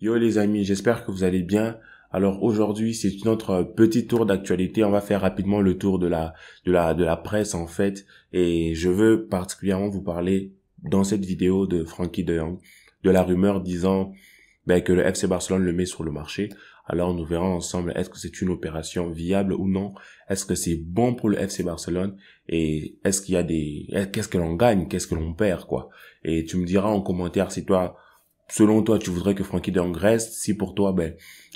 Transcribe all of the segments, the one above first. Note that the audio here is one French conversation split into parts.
Yo les amis, j'espère que vous allez bien. Alors aujourd'hui, c'est notre petit tour d'actualité. On va faire rapidement le tour de la presse en fait. Et je veux particulièrement vous parler dans cette vidéo de Frenkie de Jong, de la rumeur disant que le FC Barcelone le met sur le marché. Alors nous verrons ensemble, est-ce que c'est une opération viable ou non? Est-ce que c'est bon pour le FC Barcelone? Et est-ce qu'il y a qu'est-ce que l'on gagne? Qu'est-ce que l'on perd, quoi? Et tu me diras en commentaire si selon toi, tu voudrais que Frenkie de Jong reste. Si pour toi,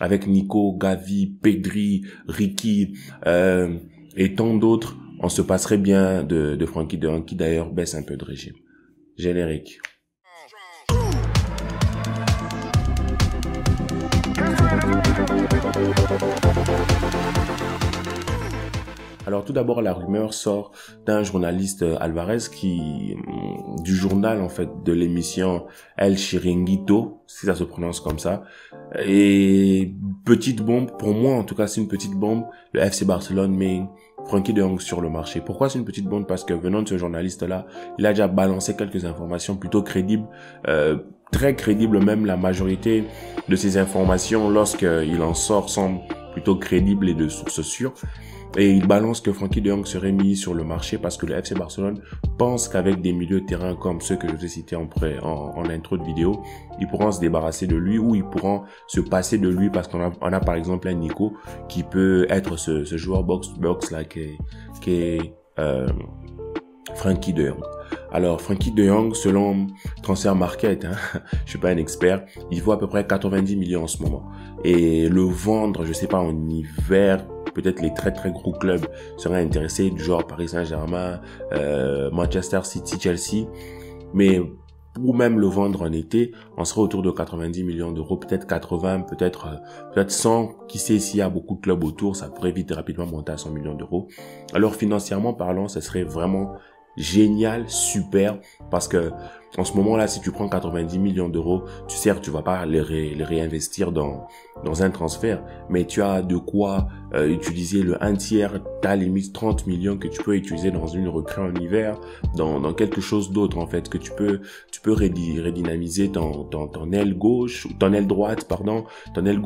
avec Nico, Gavi, Pedri, Ricky, et tant d'autres, on se passerait bien de Frenkie de Jong, qui d'ailleurs baisse un peu de régime. Générique. Alors tout d'abord, la rumeur sort d'un journaliste Alvarez du journal en fait de l'émission El Chiringuito, si ça se prononce comme ça. Et petite bombe, pour moi en tout cas c'est une petite bombe, le FC Barcelone met Frenkie de Jong sur le marché. Pourquoi c'est une petite bombe? Parce que venant de ce journaliste-là, il a déjà balancé quelques informations plutôt crédibles, très crédibles même. La majorité de ces informations, lorsqu'il en sort, semblent plutôt crédibles et de sources sûres. Et il balance que Frenkie de Jong serait mis sur le marché parce que le FC Barcelone pense qu'avec des milieux de terrain comme ceux que je vous ai cités en intro de vidéo, ils pourront se débarrasser de lui ou ils pourront se passer de lui parce qu'on a par exemple un Nico qui peut être ce joueur box-to-box là qui est Frenkie de Jong. Alors Frenkie de Jong, selon Transfer Market, je suis pas un expert, il vaut à peu près 90 millions en ce moment. Et le vendre, je sais pas, en hiver, peut-être les très très gros clubs seraient intéressés, du genre Paris Saint-Germain, Manchester City, Chelsea. Mais pour même le vendre en été, on serait autour de 90 millions d'euros, peut-être 80, peut-être 100. Qui sait, s'il y a beaucoup de clubs autour, ça pourrait vite rapidement monter à 100 millions d'euros. Alors financièrement parlant, ce serait vraiment génial, super, parce que en ce moment-là, si tu prends 90 millions d'euros, tu vas pas les réinvestir dans un transfert, mais tu as de quoi utiliser le un tiers, t'as limite 30 millions que tu peux utiliser dans une recrue en hiver, dans quelque chose d'autre en fait, que tu peux redynamiser ton aile gauche, ton aile droite, pardon, ton aile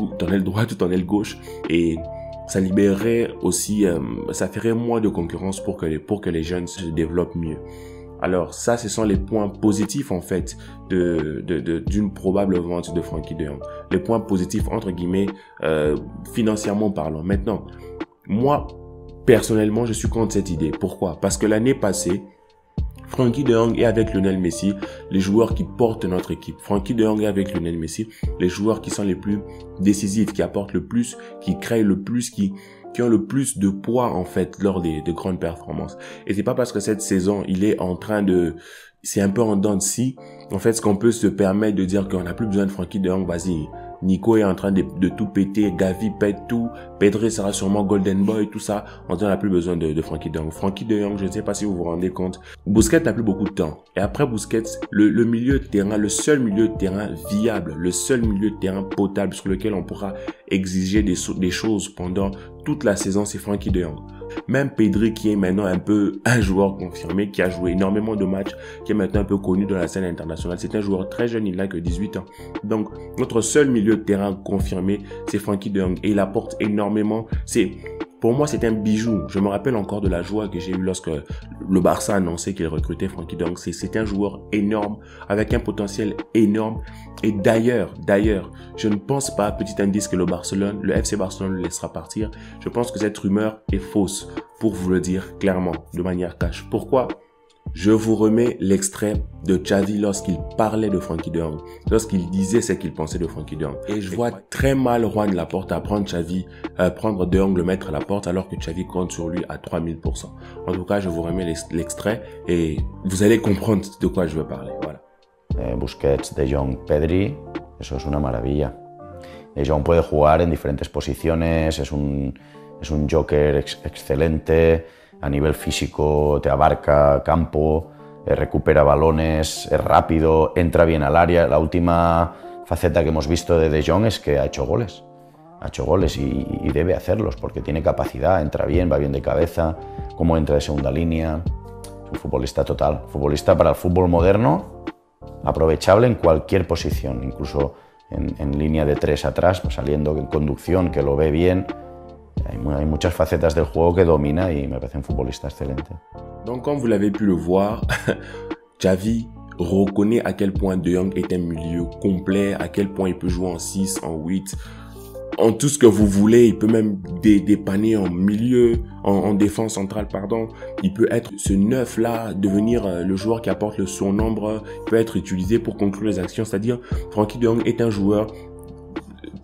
droite ou ton aile gauche, et ça libérerait aussi, ça ferait moins de concurrence pour que les jeunes se développent mieux. Alors ça, ce sont les points positifs en fait d'une probable vente de Frenkie de Jong. Les points positifs entre guillemets, financièrement parlant. Maintenant, moi personnellement, je suis contre cette idée. Pourquoi? Parce que l'année passée, Frenkie de Jong est avec Lionel Messi, les joueurs qui portent notre équipe. Frenkie de Jong est avec Lionel Messi, les joueurs qui sont les plus décisifs, qui apportent le plus, qui créent le plus, qui ont le plus de poids en fait lors de grandes performances. Et c'est pas parce que cette saison, c'est un peu en dents de scie. En fait, ce qu'on peut se permettre de dire qu'on n'a plus besoin de Frenkie de Jong, vas-y. Nico est en train de tout péter, Gavi pète tout, Pedri sera sûrement Golden Boy, tout ça. On n'a plus besoin de Frenkie de Jong. Frenkie de Jong, je ne sais pas si vous vous rendez compte, Busquets n'a plus beaucoup de temps. Et après Busquets, le milieu de terrain, le seul milieu de terrain viable, le seul milieu de terrain potable sur lequel on pourra exiger des choses pendant toute la saison, c'est Frenkie de Jong. Même Pedri, qui est maintenant un peu un joueur confirmé, qui a joué énormément de matchs, qui est maintenant un peu connu dans la scène internationale. C'est un joueur très jeune, il n'a que 18 ans. Donc, notre seul milieu de terrain confirmé, c'est Frenkie de Jong. Et il apporte énormément. Pour moi, c'est un bijou. Je me rappelle encore de la joie que j'ai eue lorsque le Barça a annoncé qu'il recrutait Frenkie de Jong. C'est un joueur énorme, avec un potentiel énorme. Et d'ailleurs, je ne pense pas, petit indice, que le FC Barcelone le laissera partir. Je pense que cette rumeur est fausse, pour vous le dire clairement, de manière cash. Pourquoi? Je vous remets l'extrait de Xavi lorsqu'il parlait de Frenkie de Jong, lorsqu'il disait ce qu'il pensait de Frenkie de Jong. Et je vois très mal Juan Laporta prendre de Jong, le mettre à la porte, alors que Xavi compte sur lui à 3000%. En tout cas, je vous remets l'extrait et vous allez comprendre de quoi je veux parler. Voilà. Busquets, De Jong, Pedri, eso es una maravilla. De Jong puede jugar en diferentes posiciones, es un joker excelente. A nivel físico te abarca campo, recupera balones, es rápido, entra bien al área. La última faceta que hemos visto de Jong es que ha hecho goles. Ha hecho goles y debe hacerlos porque tiene capacidad, entra bien, va bien de cabeza, cómo entra de segunda línea. Es un futbolista total, futbolista para el fútbol moderno, aprovechable en cualquier posición, incluso en línea de 3 atrás, pues saliendo en conducción, que lo ve bien. Hay muchas facetas del juego que domina y me parece un futbolista excelente. Donc, comme vous l'avez pu le voir, Xavi reconnaît à quel point De Jong est un milieu complet, à quel point il peut jouer en 6, en 8, en tout ce que vous voulez. Il peut même dépanner en milieu, en défense centrale, pardon. Il peut être ce neuf-là, devenir le joueur qui apporte le surnombre. Il peut être utilisé pour conclure les actions. C'est-à-dire, Frenkie de Jong est un joueur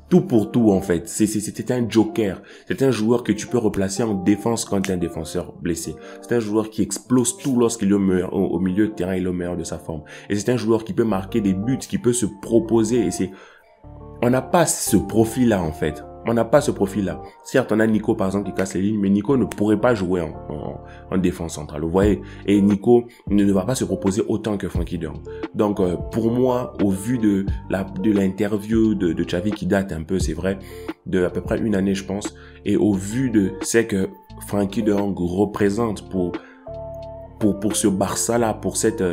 tout pour tout, en fait. C'est un joker. C'est un joueur que tu peux replacer en défense quand tu es un défenseur blessé. C'est un joueur qui explose tout lorsqu'il est au milieu de terrain, il est au meilleur de sa forme. Et c'est un joueur qui peut marquer des buts, qui peut se proposer. Et on n'a pas ce profil-là, en fait. On n'a pas ce profil-là. Certes, on a Nico, par exemple, qui casse les lignes, mais Nico ne pourrait pas jouer en défense centrale. Vous voyez? Et Nico ne va pas se proposer autant que Frenkie de Jong. Donc, pour moi, au vu de l'interview de Xavi, qui date un peu, c'est vrai, de à peu près une année, je pense, et au vu de ce que Frenkie de Jong représente pour ce Barça-là, pour cette,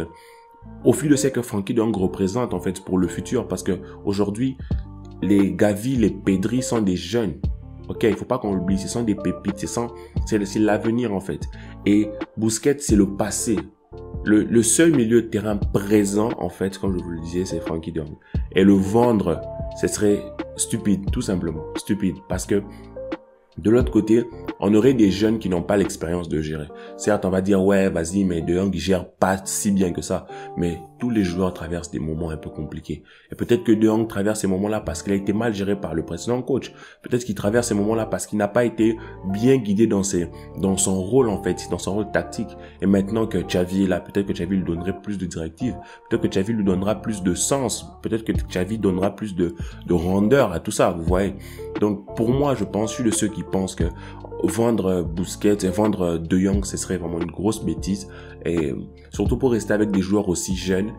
au vu de ce que Frenkie de Jong représente, en fait, pour le futur, parce que aujourd'hui, les Gavi, les Pedri sont des jeunes. Ok, il faut pas qu'on l'oublie, ce sont des pépites, c'est l'avenir en fait. Et Busquets, c'est le passé. Le seul milieu de terrain présent, en fait, comme je vous le disais, c'est Frenkie de Jong. Et le vendre, ce serait stupide, tout simplement. Stupide, parce que de l'autre côté, on aurait des jeunes qui n'ont pas l'expérience de gérer. Certes, on va dire, ouais, vas-y, mais De Jong, il gère pas si bien que ça. Mais tous les joueurs traversent des moments un peu compliqués. Et peut-être que De Jong traverse ces moments-là parce qu'il a été mal géré par le précédent coach. Peut-être qu'il traverse ces moments-là parce qu'il n'a pas été bien guidé dans son rôle, en fait, dans son rôle tactique. Et maintenant que Xavi est là, peut-être que Xavi lui donnerait plus de directives. Peut-être que Xavi lui donnera plus de sens. Peut-être que Xavi donnera plus de rondeur à tout ça, vous voyez. Donc, pour moi, je suis de ceux qui pensent que vendre Busquets et vendre De Jong, ce serait vraiment une grosse bêtise. Et surtout pour rester avec des joueurs aussi jeunes.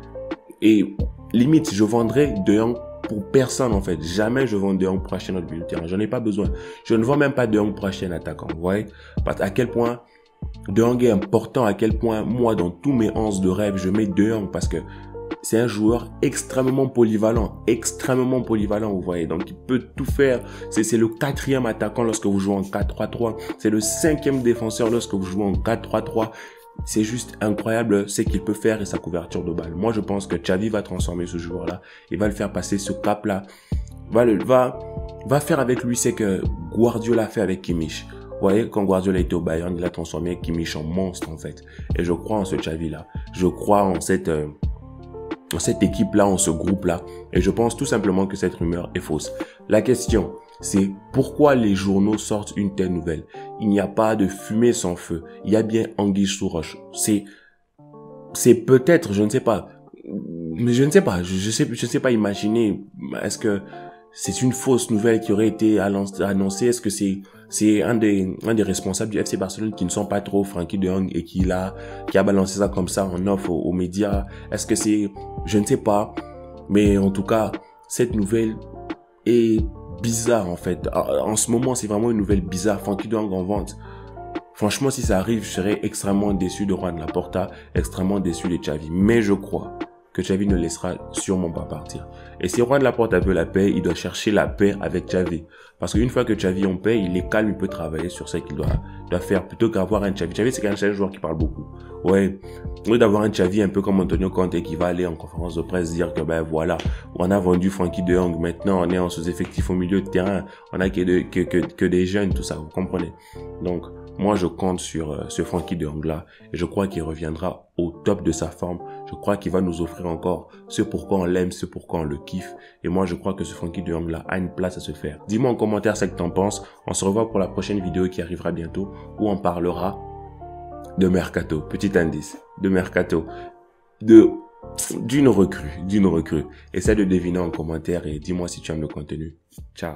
Et limite, je vendrais De Jong pour personne, en fait. Jamais je vends De Jong pour acheter notre milieu de terrain. J'en ai pas besoin. Je ne vends même pas De Jong pour acheter un attaquant. Vous voyez? Parce à quel point De Jong est important, à quel point moi, dans tous mes 11 de rêve, je mets De Jong parce que c'est un joueur extrêmement polyvalent, vous voyez. Donc, il peut tout faire. C'est le 4e attaquant lorsque vous jouez en 4-3-3. C'est le 5e défenseur lorsque vous jouez en 4-3-3. C'est juste incroyable ce qu'il peut faire et sa couverture de balle. Moi, je pense que Xavi va transformer ce joueur-là. Il va le faire passer ce cap-là. Va faire avec lui ce que Guardiola fait avec Kimmich. Vous voyez, quand Guardiola était au Bayern, il a transformé Kimmich en monstre, en fait. Et je crois en ce Xavi-là. Je crois en cette équipe-là, en ce groupe-là. Et je pense tout simplement que cette rumeur est fausse. La question, c'est pourquoi les journaux sortent une telle nouvelle? Il n'y a pas de fumée sans feu. Il y a bien anguille sous roche. C'est peut-être, je ne sais pas. Mais je ne sais pas. Je sais pas imaginer. Est-ce que c'est une fausse nouvelle qui aurait été annoncée? Est-ce que c'est un des responsables du FC Barcelone qui ne sont pas trop Frenkie de Jong et qui a balancé ça comme ça en offre aux médias? Est-ce que je ne sais pas. Mais en tout cas, cette nouvelle est bizarre, en fait. En ce moment, c'est vraiment une nouvelle bizarre. Frenkie de Jong en vente. Franchement, si ça arrive, je serais extrêmement déçu de Juan Laporta, extrêmement déçu de Xavi. Mais je crois que Xavi ne laissera sûrement pas partir. Et si Juan Laporta veut la paix, il doit chercher la paix avec Xavi. Parce qu'une fois que Xavi en paix, il est calme, il peut travailler sur ce qu'il doit faire plutôt qu'avoir un Xavi. Xavi, c'est un joueur qui parle beaucoup. Ouais. Au lieu d'avoir un Xavi un peu comme Antonio Conte qui va aller en conférence de presse dire que ben voilà, on a vendu Frenkie de Jong, maintenant on est en sous-effectif au milieu de terrain, on a que des jeunes, tout ça, vous comprenez. Donc, moi, je compte sur ce Frenkie de Jong là et je crois qu'il reviendra au top de sa forme. Je crois qu'il va nous offrir encore ce pourquoi on l'aime, ce pourquoi on le kiffe. Et moi, je crois que ce Frenkie de Jong là a une place à se faire. Dis-moi en commentaire ce que t'en penses. On se revoit pour la prochaine vidéo qui arrivera bientôt où on parlera de Mercato. Petit indice. De Mercato. D'une recrue. Essaie de deviner en commentaire et dis-moi si tu aimes le contenu. Ciao.